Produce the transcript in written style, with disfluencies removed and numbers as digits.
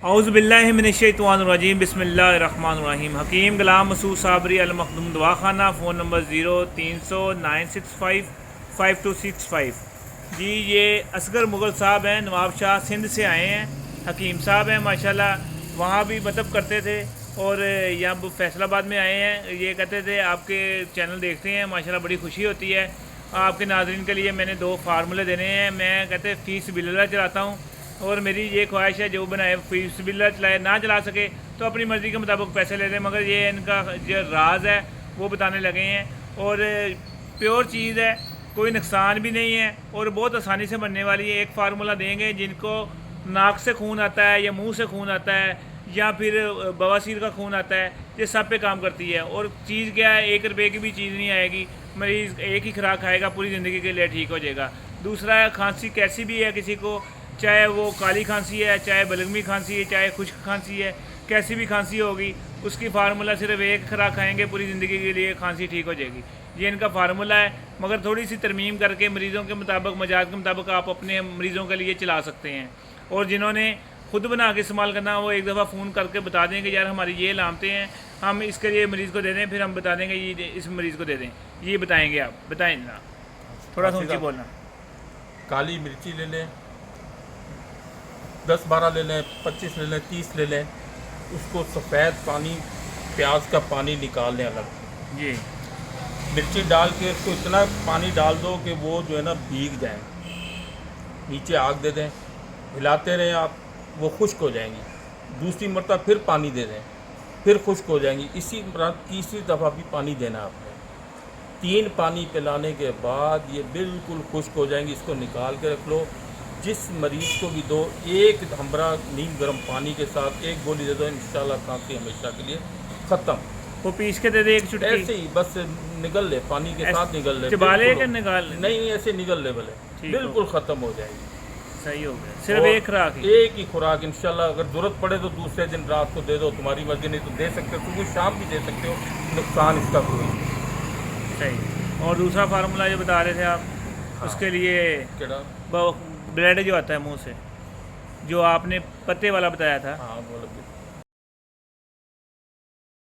औज़ुबिल्लाहिमिनश्शैतानिर्रजीम बिस्मिल्लाहिर्रहमानिर्रहीम। हकीम गुलाम मसूद साबरी अल मखदूम दवाखाना, phone number 0309655265। जी ये असगर मुग़ल साहब हैं, नवाब शाह सिंध से आए हैं। हकीम साहब हैं माशाल्लाह, वहाँ भी मतलब करते थे और यहाँ फैसलाबाद में आए हैं। ये कहते थे आपके चैनल देखते हैं माशाल्लाह, बड़ी खुशी होती है। आपके नाज़रीन के लिए मैंने 2 फार्मूले देने हैं। मैं कहते फ़ीस बिल्ला चलाता हूँ और मेरी ये ख्वाहिश है जो बनाए फ़ीस बिल्ला चलाए, ना चला सके तो अपनी मर्ज़ी के मुताबिक पैसे ले लें, मगर ये इनका जो राज है वो बताने लगे हैं। और प्योर चीज़ है, कोई नुकसान भी नहीं है और बहुत आसानी से बनने वाली है। एक फार्मूला देंगे जिनको नाक से खून आता है या मुंह से खून आता है या फिर बवासीर का खून आता है, ये सब पे काम करती है। और चीज़ क्या है, 1 रुपये की भी चीज़ नहीं आएगी, मरीज़ एक ही खुराक खाएगा, पूरी ज़िंदगी के लिए ठीक हो जाएगा। दूसरा है, खांसी कैसी भी है किसी को, चाहे वो काली खांसी है, चाहे बलगमी खांसी है, चाहे खुश्क खांसी है, कैसी भी खांसी होगी उसकी फार्मूला सिर्फ 1 खुराक खाएंगे, पूरी ज़िंदगी के लिए खांसी ठीक हो जाएगी। ये इनका फार्मूला है, मगर थोड़ी सी तरमीम करके मरीज़ों के मुताबिक, मजाज के मुताबिक आप अपने मरीज़ों के लिए चला सकते हैं। और जिन्होंने खुद बना के इस्तेमाल करना, वो एक दफ़ा फ़ोन करके बता दें कि यार हमारी ये लामते हैं, हम इसके लिए मरीज़ को दे दें, फिर हम बता देंगे ये इस मरीज़ को दे दें। ये बताएँगे आप, बताएँ ना, थोड़ा सा ऊँची बोलना। काली मिर्ची ले लें, 10-12 ले लें, 25 ले लें, 30 ले लें। उसको सफ़ेद पानी, प्याज का पानी निकाल लें अलग जी। मिर्ची डाल के उसको इतना पानी डाल दो कि वो जो है ना भीग जाए, नीचे आग दे दें, हिलाते रहें आप, वो खुश्क हो जाएंगी। दूसरी मरतबा फिर पानी दे दें, फिर खुश्क हो जाएंगी। इसी तरह तीसरी दफ़ा भी पानी देना आपने। 3 पानी पिलाने के बाद ये बिल्कुल खुश्क हो जाएंगी। इसको निकाल के रख लो। जिस मरीज़ को भी दो, 1 हमरा नीम गर्म पानी के साथ 1 गोली दे दो, इंशाल्लाह खांसी हमेशा के लिए ख़त्म। वो पीस के दे दे 1 चुटकी, ऐसे ही बस निगल ले, पानी के साथ निगल ले, चबा ले कि निकाल ले? नहीं, ऐसे निगल ले भले, बिल्कुल ख़त्म हो जाएगी। सही हो गया, सिर्फ 1 खुराक ही। 1 ही खुराक इंशाल्लाह। अगर ज़रूरत पड़े तो दूसरे दिन रात को दे दो, तुम्हारी मर्जी, नहीं तो दे सकते हो, सुबह शाम भी दे सकते हो, नुकसान इसका कोई नहीं। सही। और दूसरा फार्मूला जो बता रहे थे आप, हाँ। उसके लिए केड़ा ब्लड जो आता है मुंह से, जो आपने पत्ते वाला बताया था, हाँ बोलो।